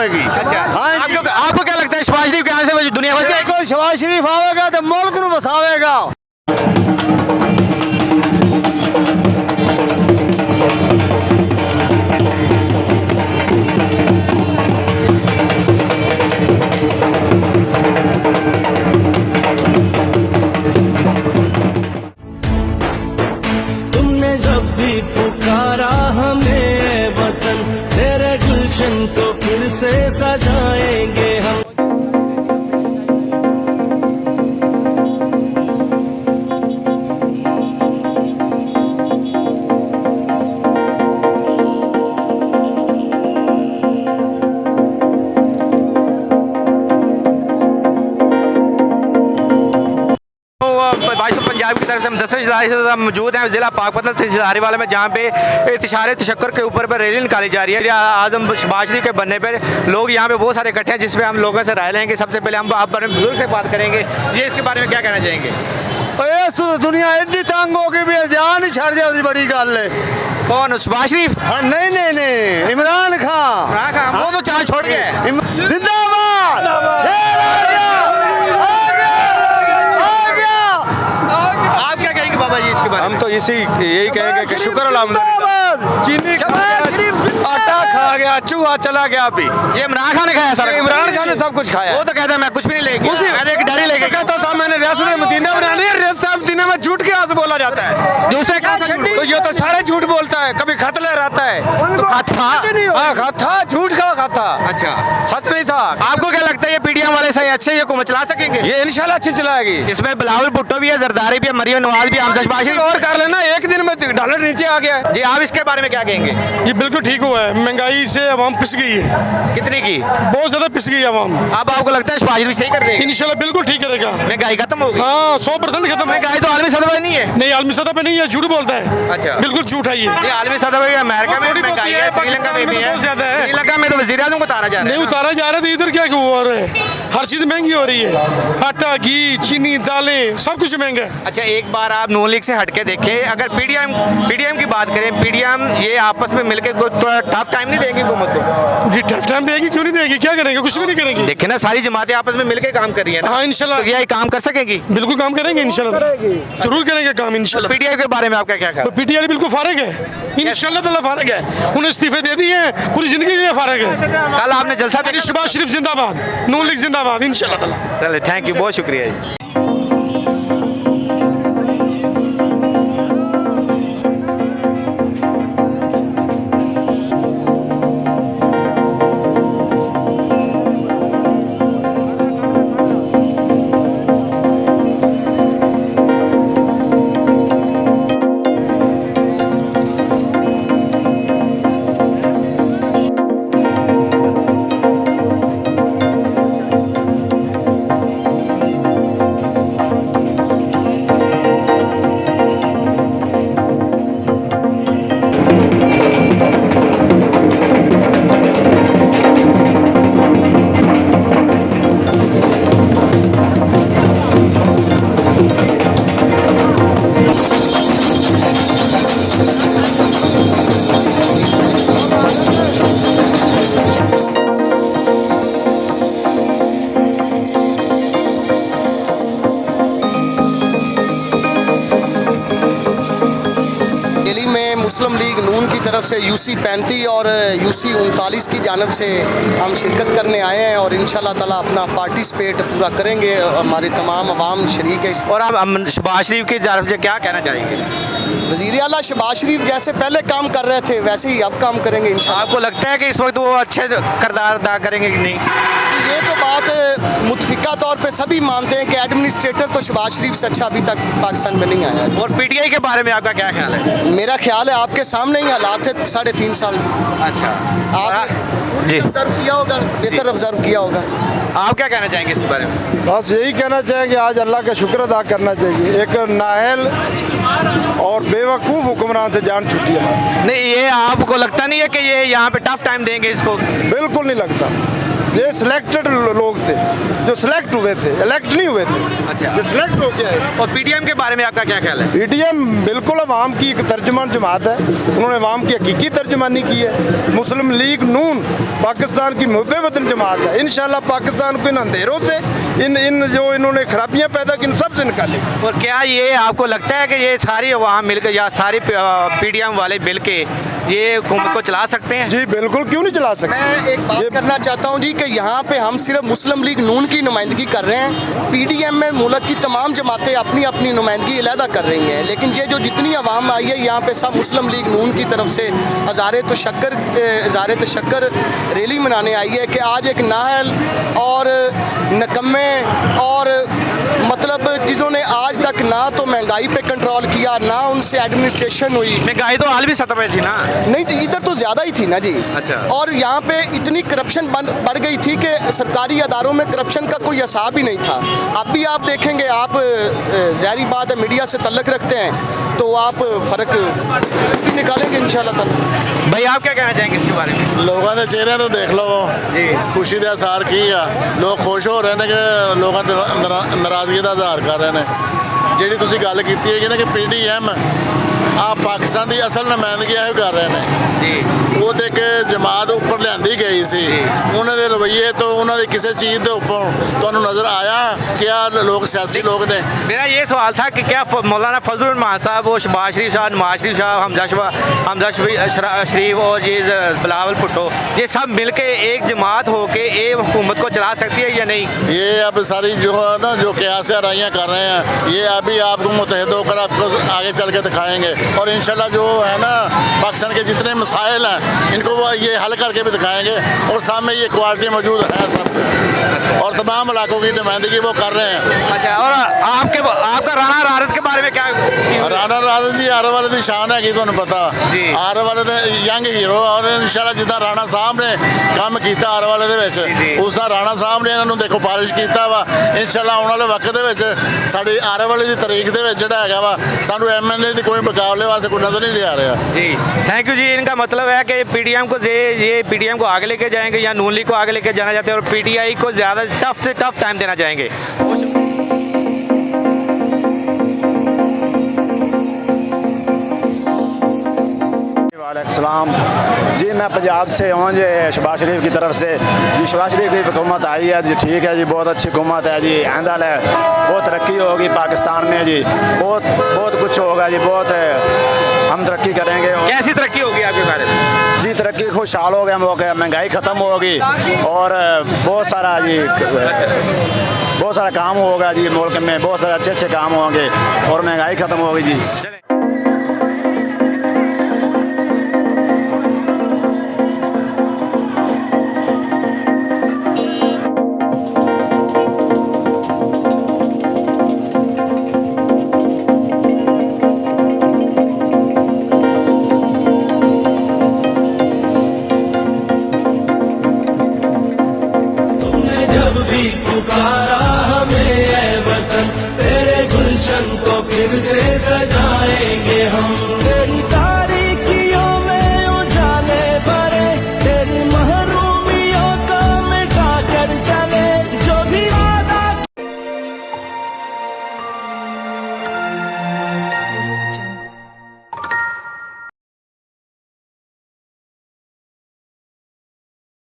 आवेगी। अच्छा, हाँ जी। आपको क्या लगता है शहबाज शरीफ के आने से दुनिया बच जाएगी? कोई शहबाज शरीफ आवेगा तो मुल्क नूं बसावेगा। तुमने जब भी पुकारा हमें वतन, तेरे गुलशन को फिर से सजाएंगे हम। वॉइस ऑफ पंजाब की तरफ से हम 10 जुलाई मौजूद हैं जिला पाकपतन तहसील वाले में, जहाँ पे इंतशार तशक्कुर के ऊपर रैली निकाली जा रही है। आजम शहबाज शरीफ के बनने पर लोग यहाँ पे बहुत सारे इकट्ठे हैं, जिसपे हम लोगों से राय लेंगे। सबसे पहले हम आप बारे में बुजुर्ग से बात करेंगे, ये इसके बारे में क्या कहना चाहेंगे? दुनिया इतनी तंग होगी भी जान ही छड़ जाए, बड़ी गल है। कौन, शहबाज शरीफ? हाँ, नहीं, इमरान खान। वो तो चाल छोड़ गए। जिंदाबाद, शेर आ गया, आ गया। आप क्या कहेंगे बाबा जी इसके बारे में? हम तो यही कहेंगे कि शुक्र अल्हम्दुलिल्लाह। चीनी खा गया, आटा खा गया, चूहा चला गया। अभी ये इमरान खान ने खाया सर? इमरान खान ने सब कुछ खाया। वो तो कहता है मैं कुछ भी नहीं लेके, मैंने एक डायरी लेके कहता था मैंने रियासत मदीना बनानी है। रियासत मदीना में झूठ के से बोला जाता है। दूसरे तो ये तो सारे झूठ बोलता है। कभी खत ले रहता है, तो खत था। हाँ, खत था, झूठ का खत था। अच्छा, सच नहीं था। आपको क्या लगता है ये पीडीएम वाले सही अच्छे ये हुकूमत चला सकेंगे? ये इंशाल्लाह अच्छी चलाएगी। इसमें बिलावल भुट्टो भी है, जरदारी भी है, मरियम नवाज भी, हमजा शहबाज शरीफ। और कर लेना, एक दिन में डॉलर नीचे आ गया है। जी, आप इसके बारे में क्या कहेंगे? ये बिल्कुल ठीक हुआ है। महंगाई से अवाम पिस गई है, कितनी की? बहुत ज्यादा पिस गई है अवाम। अब आपको लगता है शहबाज शरीफ सही कर देगा? इंशाल्लाह बिल्कुल ठीक करेगा। महंगाई खत्म होगी? हाँ, 100% खत्म है। महंगाई तो आलमी सतह पे नहीं है। नहीं, आलमी सतह पे नहीं है, झूठ बोलता है। अच्छा, बिल्कुल झूठ है ये। आलमी सतह पे अमेरिका में थोड़ी महंगाई है, श्रीलंका में भी है। बहुत ज्यादा है। श्रीलंका में तो वज़ीर आज़म को उतारा जा रहा है। नहीं उतारा जा रहा है तो इधर क्या क्यों हो रहा है? हर चीज महंगी हो रही है। आटा, घी, चीनी, दालें, सब कुछ महंगा है। अच्छा, एक बार आप नून लीग से हटके देखें, अगर पीडीएम की बात करें, पीडीएम ये आपस में मिलकर थोड़ा टफ टाइम नहीं देंगे हुकूमत को? जी, टफ टाइम देगी, क्यों नहीं देगी? क्या करेंगे? कुछ भी नहीं करेंगे। देखे ना, सारी जमातें आपस में मिलकर काम कर रही है ना। हाँ, इंशाल्लाह तो ये काम कर सकेंगी? बिल्कुल काम करेंगे इंशाल्लाह, जरूर करेंगे काम इंशाल्लाह। पीडीएम के बारे में आपका क्या ख्याल? पीटीआई बिल्कुल फारिग है, इंशाल्लाह ताला फारिग है। उन्हें इस्तीफे दे दिए हैं, पूरी जिंदगी के लिए फारिग है। कल आपने जलसा देखा? शहबाज शरीफ जिंदाबाद, नून लीग जिंदाबाद, इंशाल्लाह ताला। चले, थैंक यू, बहुत शुक्रिया जी। मुस्लिम लीग नून की तरफ से यूसी 35 और यूसी 39 की जानब से हम शिरकत करने आए हैं और इंशाल्लाह ताला अपना पार्टिसिपेट पूरा करेंगे। हमारे तमाम अवाम शरीक है। और आप शहबाज शरीफ की तरफ से क्या कहना चाहेंगे? वज़ीर आला शहबाज शरीफ जैसे पहले काम कर रहे थे वैसे ही अब काम करेंगे इंशाल्लाह। आपको लगता है कि इस वक्त वो अच्छे किरदार अदा करेंगे कि नहीं? ये तो बात मुतफिका तौर पे सभी मानते हैं कि एडमिनिस्ट्रेटर तो शहबाज शरीफ से अच्छा अभी तक पाकिस्तान में नहीं आया है। और पीटीआई के बारे में आपका क्या ख्याल है? मेरा ख्याल है आपके सामने ही हालात थे 3.5 साल। अच्छा, आप जी ऑब्जर्व किया होगा, बेहतर ऑब्जर्व किया होगा। आप क्या कहना चाहेंगे इसके बारे में? बस यही कहना चाहेंगे आज अल्लाह का शुक्र अदा करना चाहिए। एक नाहल और बेवकूफ़ हुक्मरान से जान छुट्टी है। नहीं, ये आपको लगता नहीं है कि ये यहाँ पे टफ टाइम देंगे इसको? बिल्कुल नहीं लगता। ये सिलेक्टेड लोग थे जो सिलेक्ट हुए थे, इलेक्ट नहीं हुए थे। अच्छा। ये सिलेक्ट हो गया है। और पीटीएम के बारे में आपका क्या ख्याल है? पीडीएम बिल्कुल अवाम की एक तर्जमान जमात है, उन्होंने अवाम की हकीकी तर्जमानी की है। मुस्लिम लीग नून पाकिस्तान की मुहब्बे वतन जमात है। इंशाल्लाह पाकिस्तान को इन अंधेरों से इन जो इन्होंने खराबियां पैदा की, इन सब से निकालेंगे। और क्या ये आपको लगता है कि ये सारी अवाम मिलकर या सारी पीटीएम वाले मिल के ये हुकूमत को चला सकते हैं? जी बिल्कुल, क्यों नहीं चला सकते। मैं एक बात करना चाहता हूं जी कि यहाँ पे हम सिर्फ मुस्लिम लीग नून की नुमाइंदगी कर रहे हैं। पीडीएम में मुल्क की तमाम जमातें अपनी अपनी नुमाइंदगी अलहदा कर रही हैं, लेकिन ये जो जितनी आवाम आई है यहाँ पे सब मुस्लिम लीग नून की तरफ से हज़ारे तशक्कर रैली मनाने आई है कि आज एक नाहल और नकम्मे और मतलब जिन्होंने आज तक ना तो महंगाई पे कंट्रोल किया, ना उनसे एडमिनिस्ट्रेशन हुई। महंगाई तो हाल भी सतह पे थी ना? नहीं तो इधर तो ज़्यादा ही थी ना जी। अच्छा। और यहाँ पे इतनी करप्शन बढ़ गई थी कि सरकारी अदारों में करप्शन का कोई हिसाब ही नहीं था। अब भी आप देखेंगे, आप ज़ाहिर बात है मीडिया से तल्लक रखते हैं तो आप फ़र्क भी निकालेंगे इंशाल्लाह ताला। भाई आप क्या कहना चाहेंगे इसके बारे में? लोगों के चेहरे तो देख लो जी। खुशी के आसार की आ लोग खुश हो रहे हैं कि लोगों नाराज़गी का इजहार कर रहे हैं। ਜਿਹੜੀ ਤੁਸੀਂ ਗੱਲ ਕੀਤੀ ਹੈ ਨਾ ਕਿ ਪੀਡੀਐਮ ਆ ਪਾਕਿਸਤਾਨ ਦੀ ਅਸਲ ਨੁਮਾਇੰਦਗੀ ਇਹੋ ਕਰ ਰਹੇ ਨੇ ਜੀ। ਉਹ ਤੇ ਕਿ ਜਮਾਤ ਉੱਪਰ ਲਿਆਂਦੀ ਗਈ ਸੀ, ਉਹਨਾਂ ਦੇ ਰਵੱਈਏ ਤੋਂ ਉਹਨਾਂ ਦੀ ਕਿਸੇ ਚੀਜ਼ ਦੇ ਉੱਪਰ ਤੁਹਾਨੂੰ ਨਜ਼ਰ ਆਇਆ ਕਿ ਆ ਲੋਕ ਸਿਆਸੀ लोग ने? मेरा ये सवाल था कि क्या मौलाना फजल रहमान साहब, वो शहबाज शरीफ साहब, नवाज शरीफ साहब, हमजा शरीफ और ये बिलावल भुट्टो, ये सब मिलके एक जमात होके एक हुकूमत को चला सकती है या नहीं? ये अब सारी जो है ना जो क्यास आराइयाँ कर रहे हैं, ये अभी आपको मुतहद होकर आपको आगे चल के दिखाएंगे और इंशाल्लाह जो है ना पाकिस्तान के जितने मसाइल हैं इनको वो ये हल करके भी दिखाएंगे और सामने ये क्वालिटी मौजूद है सब और तमाम इलाकों की नुमाइंदगी वो कर रहे हैं। अच्छा। और आपका राणा रारत के बारे में क्या? राणा राणा जी आर वाले की शान है कि तुहानू पता जी। आर वाले दे यंग हीरो और इंशाल्लाह जिदा राणा साहब ने काम किया आर वाले दे विच जी। उस दा राणा साहब ने इन्होंने देखो पालिश किया वा। इंशाल्लाह आने वाले वक्त दे विच साडी आर वाले की तारीख दे विच जिहड़ा हैगा वा सानू एमएनए दी कोई मुकाबले वास्ते कोई नजर नहीं लिया रहा। जी थैंक यू जी। इनका मतलब है कि पीटीएम को ये पीटीएम को आगे लेके जाएंगे या नून लीग को आगे लेके जाना चाहते हैं और पीटीआई को ज़्यादा टफ से टफ टाइम देना चाहेंगे। वालेकुम जी, मैं पंजाब से हूँ जी, शहबाज शरीफ की तरफ से जी। शहबाज शरीफ की हुकूमत आई है जी, ठीक है जी, बहुत अच्छी हुकूमत है जी। आइंदा बहुत तरक्की होगी पाकिस्तान में जी, बहुत कुछ होगा जी, बहुत हम तरक्की करेंगे। कैसी तरक्की होगी आपके बारे में? जी तरक्की खुशहाल हो गए हम, हो गए, महंगाई ख़त्म होगी और बहुत सारा जी बहुत सारा काम होगा जी मुल्क में, बहुत सारे अच्छे काम होंगे और महंगाई ख़त्म होगी जी। चलें।